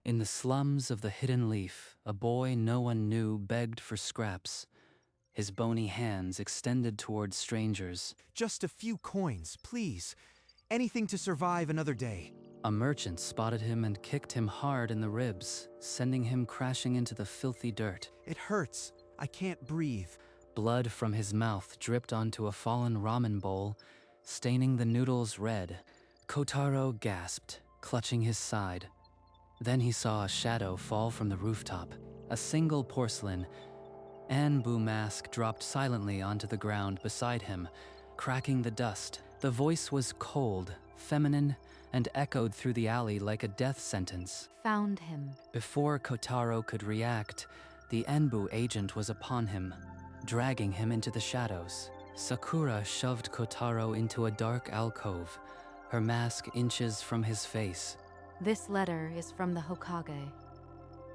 In the slums of the Hidden Leaf, a boy no one knew begged for scraps, his bony hands extended towards strangers. Just a few coins, please. Anything to survive another day. A merchant spotted him and kicked him hard in the ribs, sending him crashing into the filthy dirt. It hurts. I can't breathe. Blood from his mouth dripped onto a fallen ramen bowl, staining the noodles red. Kotaro gasped, clutching his side. Then he saw a shadow fall from the rooftop. A single porcelain Anbu mask dropped silently onto the ground beside him, cracking the dust. The voice was cold, feminine, and echoed through the alley like a death sentence. Found him. Before Kotaro could react, the Anbu agent was upon him, dragging him into the shadows. Sakura shoved Kotaro into a dark alcove, her mask inches from his face. This letter is from the Hokage.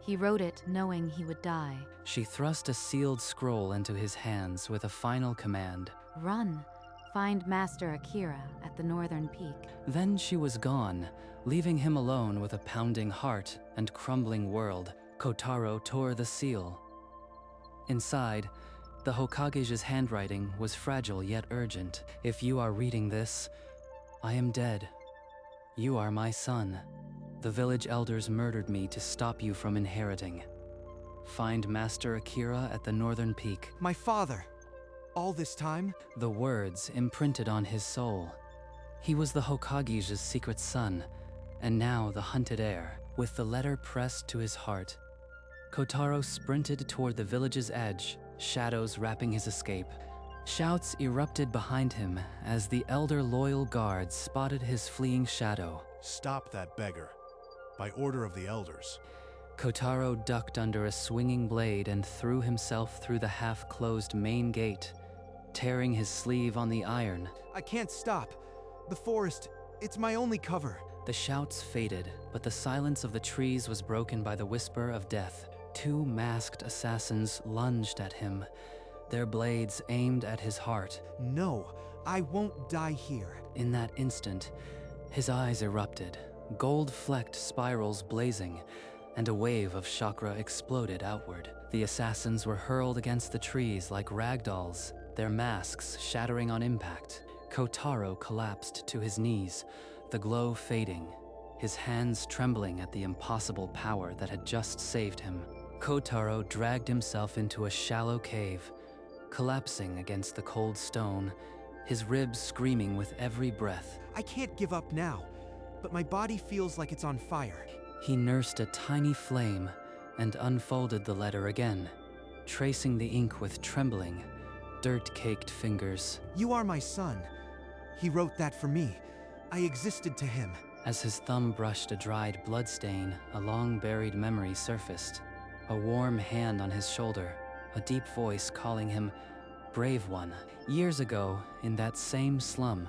He wrote it knowing he would die. She thrust a sealed scroll into his hands with a final command. Run. Find Master Akira at the northern peak. Then she was gone, leaving him alone with a pounding heart and crumbling world. Kotaro tore the seal. Inside, the Hokage's handwriting was fragile yet urgent. If you are reading this, I am dead. You are my son. The village elders murdered me to stop you from inheriting. Find Master Akira at the northern peak. My father. All this time? The words imprinted on his soul. He was the Hokage's secret son, and now the hunted heir. With the letter pressed to his heart, Kotaro sprinted toward the village's edge, shadows wrapping his escape. Shouts erupted behind him as the elder loyal guards spotted his fleeing shadow. Stop that beggar. By order of the elders. Kotaro ducked under a swinging blade and threw himself through the half-closed main gate, tearing his sleeve on the iron. I can't stop. The forest, it's my only cover. The shouts faded, but the silence of the trees was broken by the whisper of death. Two masked assassins lunged at him, their blades aimed at his heart. No, I won't die here. In that instant, his eyes erupted, gold-flecked spirals blazing, and a wave of chakra exploded outward. The assassins were hurled against the trees like ragdolls, their masks shattering on impact. Kotaro collapsed to his knees, the glow fading, his hands trembling at the impossible power that had just saved him. Kotaro dragged himself into a shallow cave, collapsing against the cold stone, his ribs screaming with every breath. I can't give up now, but my body feels like it's on fire. He nursed a tiny flame and unfolded the letter again, tracing the ink with trembling, dirt-caked fingers. You are my son. He wrote that for me. I existed to him. As his thumb brushed a dried bloodstain, a long-buried memory surfaced. A warm hand on his shoulder, a deep voice calling him brave one. Years ago, in that same slum,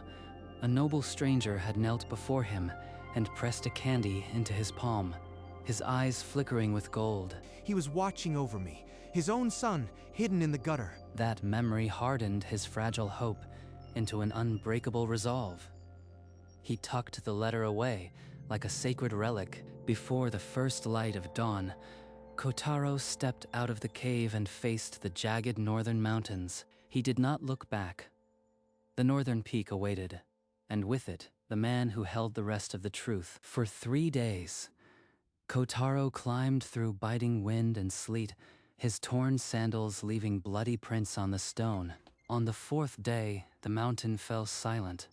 a noble stranger had knelt before him and pressed a candy into his palm, his eyes flickering with gold. He was watching over me, his own son, hidden in the gutter. That memory hardened his fragile hope into an unbreakable resolve. He tucked the letter away like a sacred relic. Before the first light of dawn, Kotaro stepped out of the cave and faced the jagged northern mountains. He did not look back. The northern peak awaited, and with it, the man who held the rest of the truth. For 3 days, Kotaro climbed through biting wind and sleet, his torn sandals leaving bloody prints on the stone. On the 4th day, the mountain fell silent.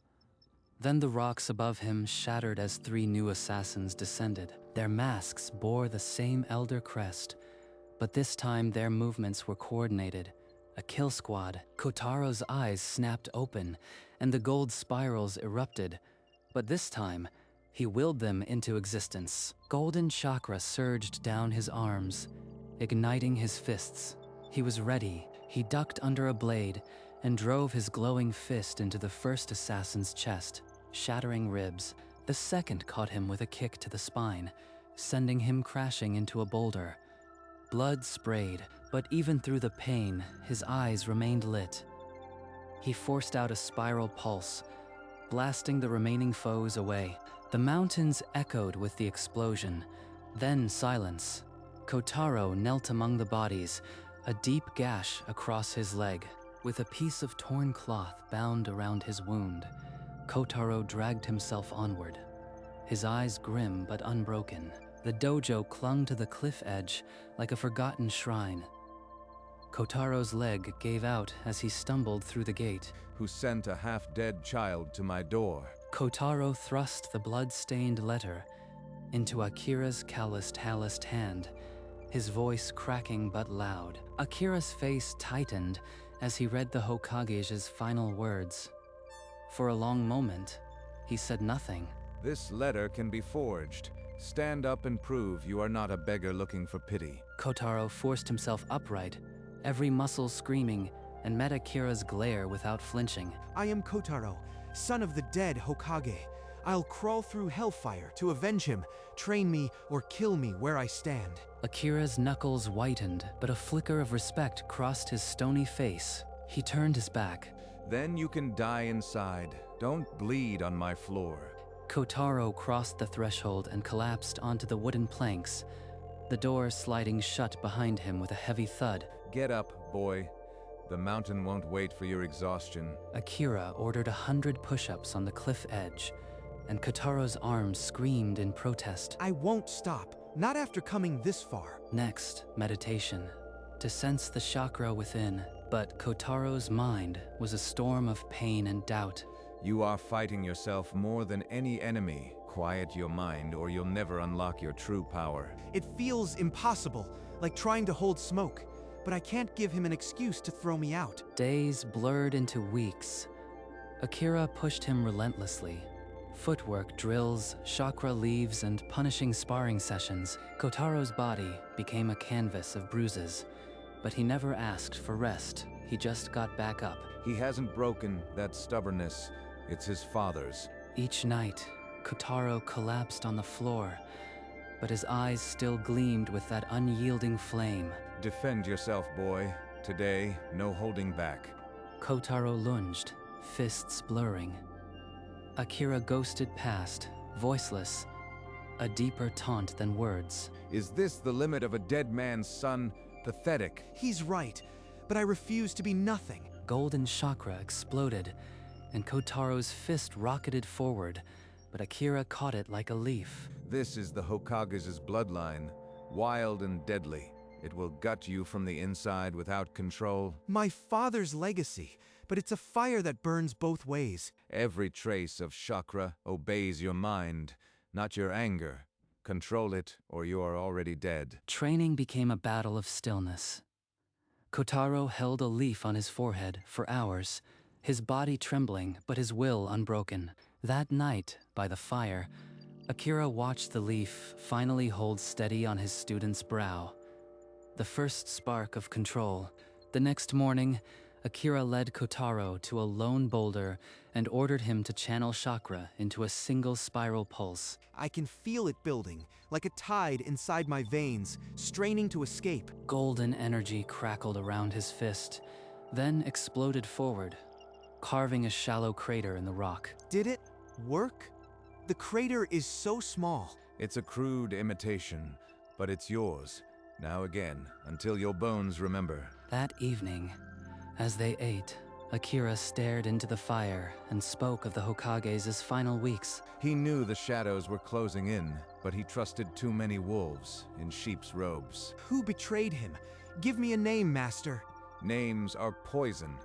Then the rocks above him shattered as 3 new assassins descended. Their masks bore the same elder crest, but this time their movements were coordinated. A kill squad. Kotaro's eyes snapped open, and the gold spirals erupted. But this time, he willed them into existence. Golden chakra surged down his arms, igniting his fists. He was ready. He ducked under a blade and drove his glowing fist into the first assassin's chest, shattering ribs. The second caught him with a kick to the spine, sending him crashing into a boulder. Blood sprayed, but even through the pain, his eyes remained lit. He forced out a spiral pulse, blasting the remaining foes away. The mountains echoed with the explosion, Then silence. Kotaro knelt among the bodies, a deep gash across his leg. With a piece of torn cloth bound around his wound, Kotaro dragged himself onward, his eyes grim but unbroken. The dojo clung to the cliff edge like a forgotten shrine. Kotaro's leg gave out as he stumbled through the gate. Who sent a half-dead child to my door? Kotaro thrust the blood-stained letter into Akira's calloused hand, his voice cracking but loud. Akira's face tightened as he read the Hokage's final words. For a long moment, he said nothing. This letter can be forged. Stand up and prove you are not a beggar looking for pity. Kotaro forced himself upright, every muscle screaming, and met Akira's glare without flinching. I am Kotaro, son of the dead Hokage. I'll crawl through hellfire to avenge him. Train me or kill me where I stand. Akira's knuckles whitened, but a flicker of respect crossed his stony face. He turned his back. Then you can die inside. Don't bleed on my floor. Kotaro crossed the threshold and collapsed onto the wooden planks, the door sliding shut behind him with a heavy thud. Get up, boy. The mountain won't wait for your exhaustion. Akira ordered 100 push-ups on the cliff edge, and Kotaro's arms screamed in protest. I won't stop, not after coming this far. Next, meditation, to sense the chakra within. But Kotaro's mind was a storm of pain and doubt. You are fighting yourself more than any enemy. Quiet your mind or you'll never unlock your true power. It feels impossible, like trying to hold smoke, but I can't give him an excuse to throw me out. Days blurred into weeks. Akira pushed him relentlessly. Footwork drills, chakra leaves, and punishing sparring sessions. Kotaro's body became a canvas of bruises, but he never asked for rest. He just got back up. He hasn't broken that stubbornness. It's his father's. Each night, Kotaro collapsed on the floor, but his eyes still gleamed with that unyielding flame. Defend yourself, boy. Today, no holding back. Kotaro lunged, fists blurring. Akira ghosted past, voiceless, a deeper taunt than words. Is this the limit of a dead man's son? Pathetic. He's right, but I refuse to be nothing. Golden chakra exploded, and Kotaro's fist rocketed forward, but Akira caught it like a leaf. This is the Hokage's bloodline, wild and deadly. It will gut you from the inside without control. My father's legacy, but it's a fire that burns both ways. Every trace of chakra obeys your mind, not your anger. Control it, or you are already dead. Training became a battle of stillness. Kotaro held a leaf on his forehead for hours, his body trembling, but his will unbroken. That night, by the fire, Akira watched the leaf finally hold steady on his student's brow. The first spark of control. The next morning, Akira led Kotaro to a lone boulder and ordered him to channel chakra into a single spiral pulse. I can feel it building, like a tide inside my veins, straining to escape. Golden energy crackled around his fist, then exploded forward, carving a shallow crater in the rock. Did it work? The crater is so small. It's a crude imitation, but it's yours. Now again, until your bones remember. That evening, as they ate, Akira stared into the fire and spoke of the Hokage's final weeks. He knew the shadows were closing in, but he trusted too many wolves in sheep's robes. Who betrayed him? Give me a name, Master. Names are poison.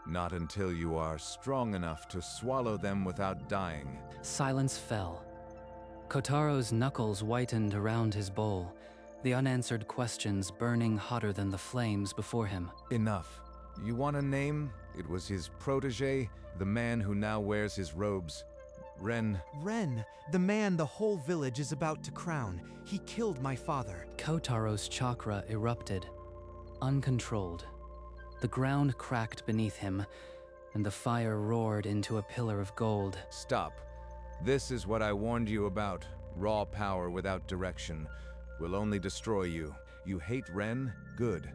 Not until you are strong enough to swallow them without dying. Silence fell. Kotaro's knuckles whitened around his bowl, the unanswered questions burning hotter than the flames before him. Enough. You want a name? It was his protege, the man who now wears his robes. Ren. Ren, the man the whole village is about to crown. He killed my father. Kotaro's chakra erupted, uncontrolled. The ground cracked beneath him, and the fire roared into a pillar of gold. Stop. This is what I warned you about. Raw power without direction will only destroy you. You hate Ren? Good.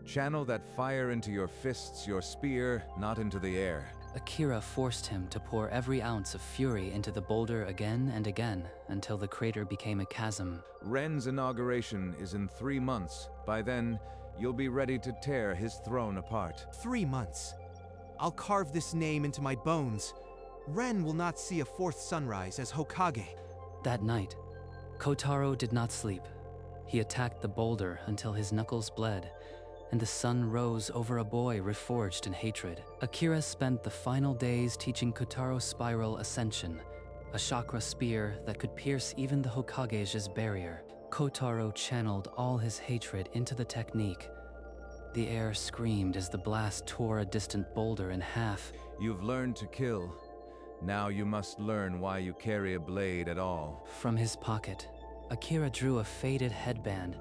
Channel that fire into your fists, your spear, not into the air. Akira forced him to pour every ounce of fury into the boulder again and again until the crater became a chasm. Ren's inauguration is in 3 months. By then, you'll be ready to tear his throne apart. 3 months. I'll carve this name into my bones. Ren will not see a fourth sunrise as Hokage. That night, Kotaro did not sleep. He attacked the boulder until his knuckles bled, and the sun rose over a boy reforged in hatred. Akira spent the final days teaching Kotaro Spiral Ascension, a chakra spear that could pierce even the Hokage's barrier. Kotaro channeled all his hatred into the technique. The air screamed as the blast tore a distant boulder in half. You've learned to kill. Now you must learn why you carry a blade at all. From his pocket, Akira drew a faded headband.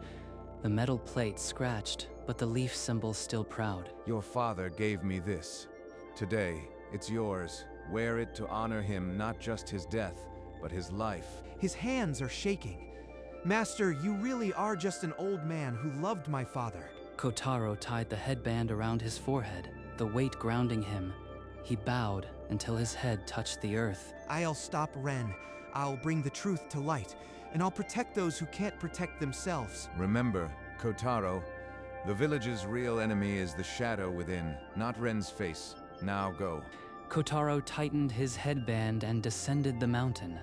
The metal plate scratched, but the leaf symbol still proud. Your father gave me this. Today, it's yours. Wear it to honor him, not just his death, but his life. His hands are shaking. Master, you really are just an old man who loved my father. Kotaro tied the headband around his forehead, the weight grounding him. He bowed until his head touched the earth. I'll stop Ren. I'll bring the truth to light, and I'll protect those who can't protect themselves. Remember, Kotaro, the village's real enemy is the shadow within, not Ren's face. Now go. Kotaro tightened his headband and descended the mountain.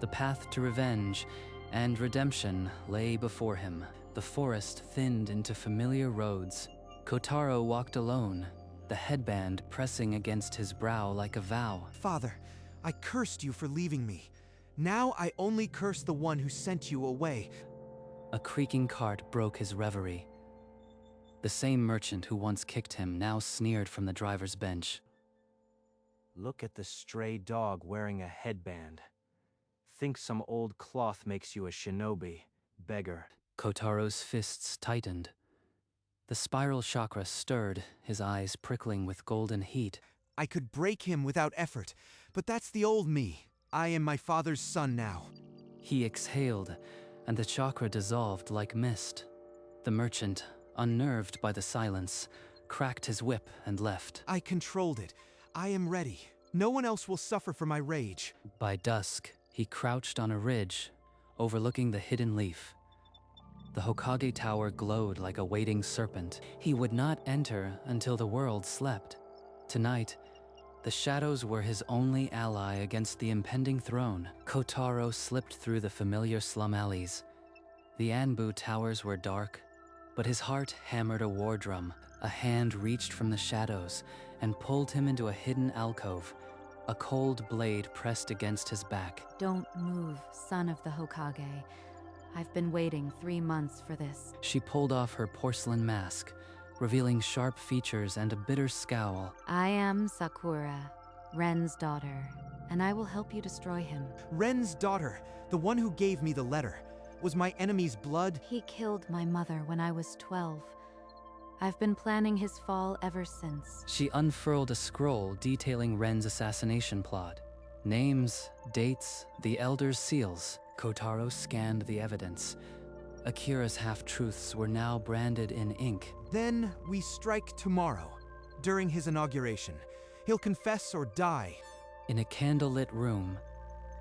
The path to revenge and redemption lay before him. The forest thinned into familiar roads. Kotaro walked alone, the headband pressing against his brow like a vow. Father, I cursed you for leaving me. Now I only curse the one who sent you away. A creaking cart broke his reverie. The same merchant who once kicked him now sneered from the driver's bench. Look at the stray dog wearing a headband. Think some old cloth makes you a shinobi, beggar. Kotaro's fists tightened. The spiral chakra stirred, his eyes prickling with golden heat. I could break him without effort, but that's the old me. I am my father's son now. He exhaled, and the chakra dissolved like mist. The merchant, unnerved by the silence, cracked his whip and left. I controlled it. I am ready. No one else will suffer for my rage. By dusk, he crouched on a ridge, overlooking the hidden leaf. The Hokage tower glowed like a waiting serpent. He would not enter until the world slept. Tonight, the shadows were his only ally against the impending throne. Kotaro slipped through the familiar slum alleys. The Anbu towers were dark, but his heart hammered a war drum. A hand reached from the shadows and pulled him into a hidden alcove. A cold blade pressed against his back. Don't move, son of the Hokage. I've been waiting 3 months for this. She pulled off her porcelain mask, revealing sharp features and a bitter scowl. I am Sakura, Ren's daughter, and I will help you destroy him. Ren's daughter, the one who gave me the letter, was my enemy's blood. He killed my mother when I was 12. I've been planning his fall ever since. She unfurled a scroll detailing Ren's assassination plot. Names, dates, the Elder's seals. Kotaro scanned the evidence. Akira's half-truths were now branded in ink. Then we strike tomorrow, during his inauguration. He'll confess or die. In a candlelit room,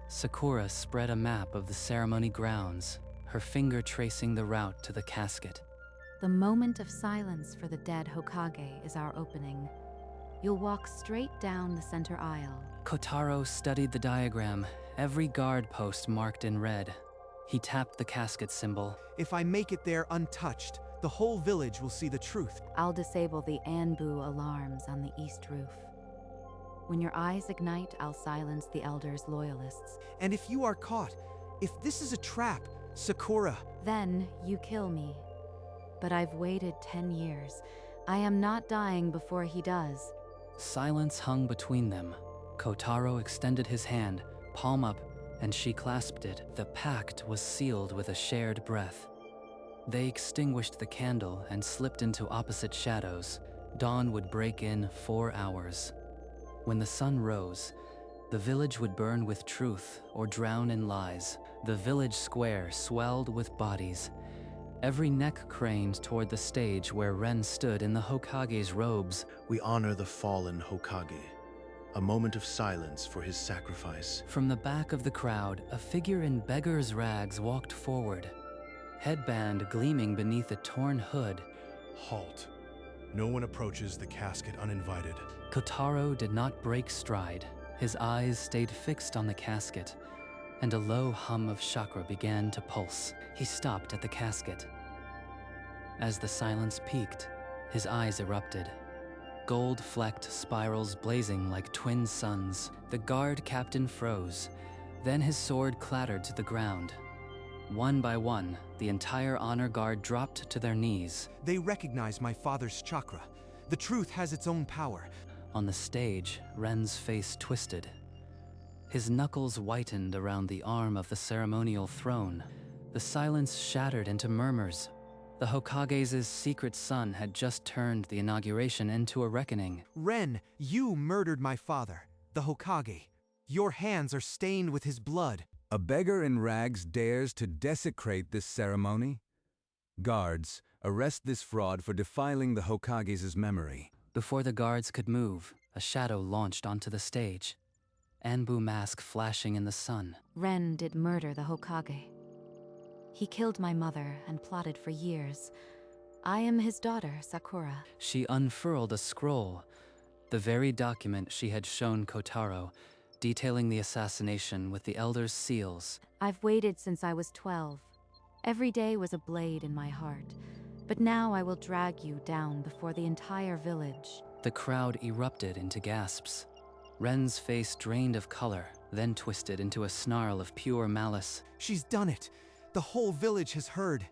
Sakura spread a map of the ceremony grounds, her finger tracing the route to the casket. The moment of silence for the dead Hokage is our opening. You'll walk straight down the center aisle. Kotaro studied the diagram, every guard post marked in red. He tapped the casket symbol. If I make it there untouched, the whole village will see the truth. I'll disable the Anbu alarms on the east roof. When your eyes ignite, I'll silence the Elder's loyalists. And if you are caught, if this is a trap, Sakura... Then you kill me. But I've waited 10 years. I am not dying before he does. Silence hung between them. Kotaro extended his hand, palm up, and she clasped it. The pact was sealed with a shared breath. They extinguished the candle and slipped into opposite shadows. Dawn would break in 4 hours. When the sun rose, the village would burn with truth or drown in lies. The village square swelled with bodies. Every neck craned toward the stage where Ren stood in the Hokage's robes. We honor the fallen Hokage. A moment of silence for his sacrifice. From the back of the crowd, a figure in beggar's rags walked forward, headband gleaming beneath a torn hood. Halt. No one approaches the casket uninvited. Kotaro did not break stride. His eyes stayed fixed on the casket, and a low hum of chakra began to pulse. He stopped at the casket. As the silence peaked, his eyes erupted. Gold-flecked spirals blazing like twin suns. The guard captain froze. Then his sword clattered to the ground. One by one, the entire honor guard dropped to their knees. They recognize my father's chakra. The truth has its own power. On the stage, Ren's face twisted. His knuckles whitened around the arm of the ceremonial throne. The silence shattered into murmurs. The Hokage's secret son had just turned the inauguration into a reckoning. Ren, you murdered my father, the Hokage. Your hands are stained with his blood. A beggar in rags dares to desecrate this ceremony? Guards, arrest this fraud for defiling the Hokage's memory. Before the guards could move, a shadow launched onto the stage. Anbu mask flashing in the sun. Ren did murder the Hokage. He killed my mother and plotted for years. I am his daughter, Sakura. She unfurled a scroll, the very document she had shown Kotaro, detailing the assassination with the Elder's seals. I've waited since I was 12. Every day was a blade in my heart. But now I will drag you down before the entire village. The crowd erupted into gasps. Ren's face drained of color, then twisted into a snarl of pure malice. She's done it. The whole village has heard.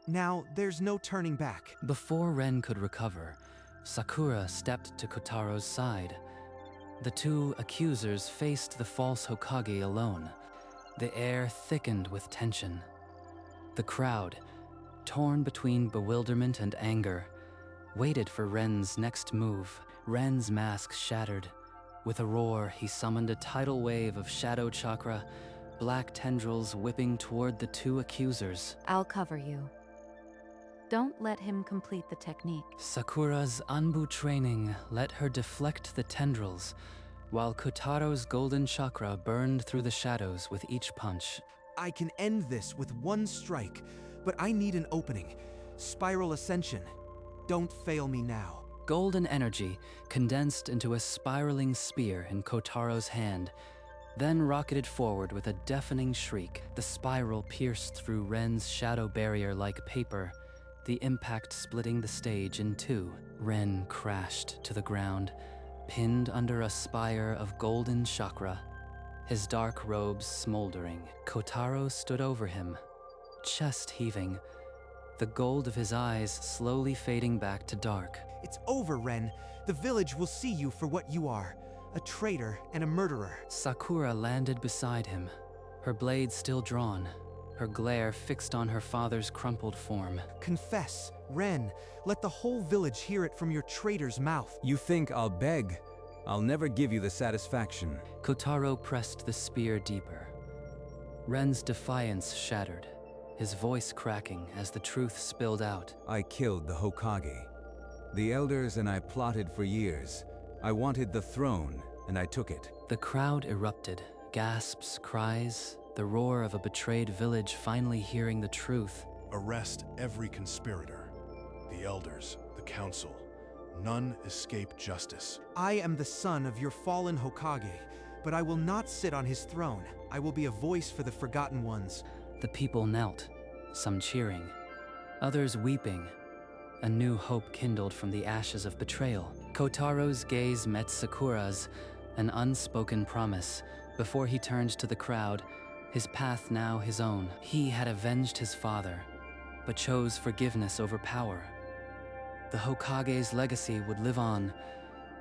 Now, there's no turning back. Before Ren could recover, Sakura stepped to Kotaro's side. The two accusers faced the false Hokage alone. The air thickened with tension. The crowd, torn between bewilderment and anger, waited for Ren's next move. Ren's mask shattered. With a roar, he summoned a tidal wave of shadow chakra, black tendrils whipping toward the two accusers. I'll cover you. Don't let him complete the technique. Sakura's Anbu training let her deflect the tendrils, while Kotaro's golden chakra burned through the shadows with each punch. I can end this with one strike, but I need an opening. Spiral ascension. Don't fail me now. Golden energy condensed into a spiraling spear in Kotaro's hand, then rocketed forward with a deafening shriek. The spiral pierced through Ren's shadow barrier like paper, the impact splitting the stage in two. Ren crashed to the ground, pinned under a spire of golden chakra, his dark robes smoldering. Kotaro stood over him, chest heaving, the gold of his eyes slowly fading back to dark. It's over, Ren. The village will see you for what you are, a traitor and a murderer. Sakura landed beside him, her blade still drawn, her glare fixed on her father's crumpled form. Confess, Ren. Let the whole village hear it from your traitor's mouth. You think I'll beg? I'll never give you the satisfaction. Kotaro pressed the spear deeper. Ren's defiance shattered, his voice cracking as the truth spilled out. I killed the Hokage. The elders and I plotted for years. I wanted the throne, and I took it. The crowd erupted, gasps, cries, the roar of a betrayed village finally hearing the truth. Arrest every conspirator. The elders, the council. None escape justice. I am the son of your fallen Hokage, but I will not sit on his throne. I will be a voice for the forgotten ones. The people knelt, some cheering, others weeping. A new hope kindled from the ashes of betrayal. Kotaro's gaze met Sakura's, an unspoken promise. Before he turned to the crowd, his path now his own. He had avenged his father, but chose forgiveness over power. The Hokage's legacy would live on,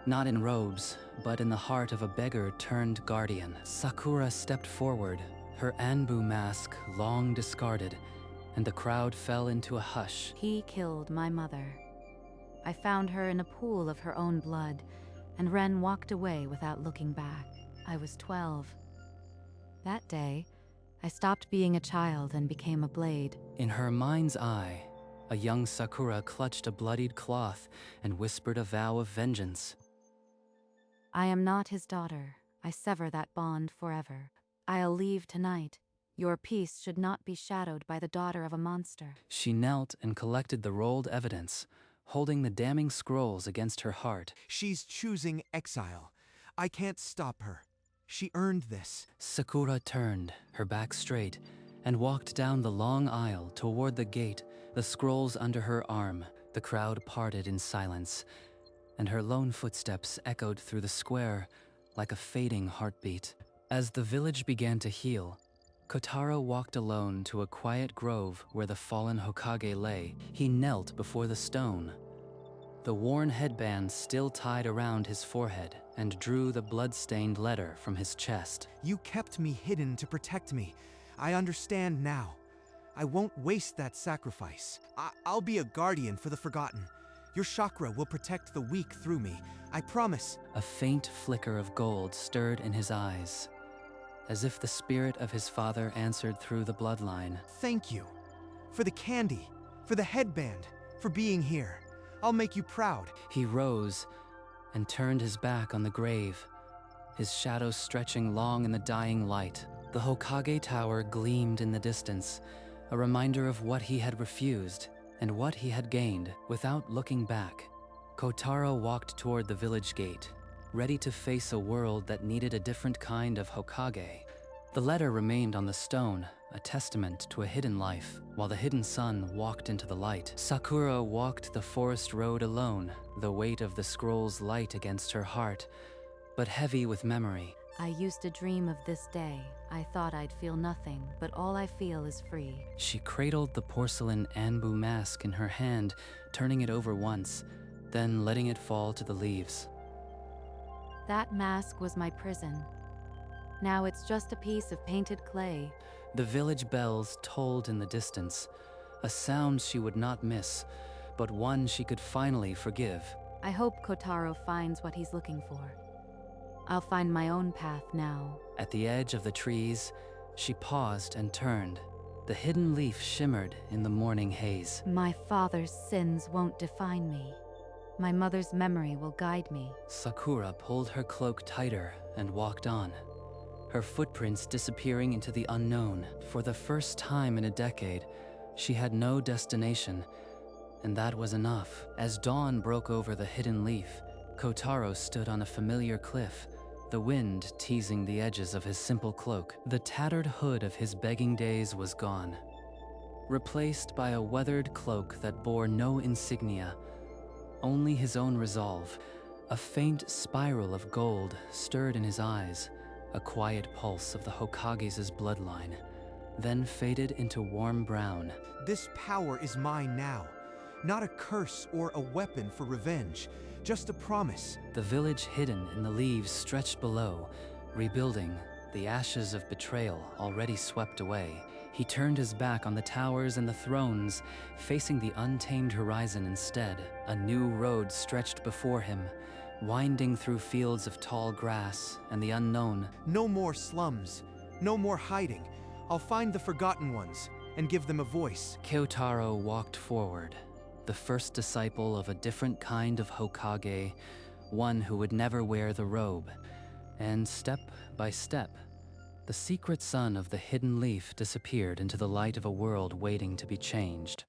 not in robes, but in the heart of a beggar turned guardian. Sakura stepped forward, her Anbu mask long discarded, and the crowd fell into a hush. He killed my mother. I found her in a pool of her own blood, and Ren walked away without looking back. I was 12. That day, I stopped being a child and became a blade. In her mind's eye, a young Sakura clutched a bloodied cloth and whispered a vow of vengeance. I am not his daughter. I sever that bond forever. I'll leave tonight. Your peace should not be shadowed by the daughter of a monster. She knelt and collected the rolled evidence, holding the damning scrolls against her heart. She's choosing exile. I can't stop her. She earned this. Sakura turned, her back straight, and walked down the long aisle toward the gate, the scrolls under her arm. The crowd parted in silence, and her lone footsteps echoed through the square like a fading heartbeat. As the village began to heal, Kotaro walked alone to a quiet grove where the fallen Hokage lay. He knelt before the stone, the worn headband still tied around his forehead, and drew the blood-stained letter from his chest. You kept me hidden to protect me. I understand now. I won't waste that sacrifice. I'll be a guardian for the forgotten. Your chakra will protect the weak through me. I promise. A faint flicker of gold stirred in his eyes, as if the spirit of his father answered through the bloodline. Thank you. For the candy, for the headband, for being here. I'll make you proud. He rose and turned his back on the grave, his shadow stretching long in the dying light. The Hokage Tower gleamed in the distance, a reminder of what he had refused and what he had gained. Without looking back, Kotaro walked toward the village gate, ready to face a world that needed a different kind of Hokage. The letter remained on the stone, a testament to a hidden life, while the hidden sun walked into the light. Sakura walked the forest road alone, the weight of the scrolls light against her heart, but heavy with memory. I used to dream of this day. I thought I'd feel nothing, but all I feel is free. She cradled the porcelain Anbu mask in her hand, turning it over once, then letting it fall to the leaves. That mask was my prison. Now it's just a piece of painted clay. The village bells tolled in the distance, a sound she would not miss, but one she could finally forgive. I hope Kotaro finds what he's looking for. I'll find my own path now. At the edge of the trees, she paused and turned. The hidden leaf shimmered in the morning haze. My father's sins won't define me. My mother's memory will guide me. Sakura pulled her cloak tighter and walked on, her footprints disappearing into the unknown. For the first time in a decade, she had no destination, and that was enough. As dawn broke over the hidden leaf, Kotaro stood on a familiar cliff, the wind teasing the edges of his simple cloak. The tattered hood of his begging days was gone, replaced by a weathered cloak that bore no insignia, only his own resolve. A faint spiral of gold stirred in his eyes, a quiet pulse of the Hokage's bloodline, then faded into warm brown. This power is mine now. Not a curse or a weapon for revenge, just a promise. The village hidden in the leaves stretched below, rebuilding, the ashes of betrayal already swept away. He turned his back on the towers and the thrones, facing the untamed horizon instead. A new road stretched before him, winding through fields of tall grass and the unknown. No more slums, no more hiding. I'll find the forgotten ones and give them a voice. Kotaro walked forward, the first disciple of a different kind of Hokage, one who would never wear the robe. And step by step, the secret sun of the hidden leaf disappeared into the light of a world waiting to be changed.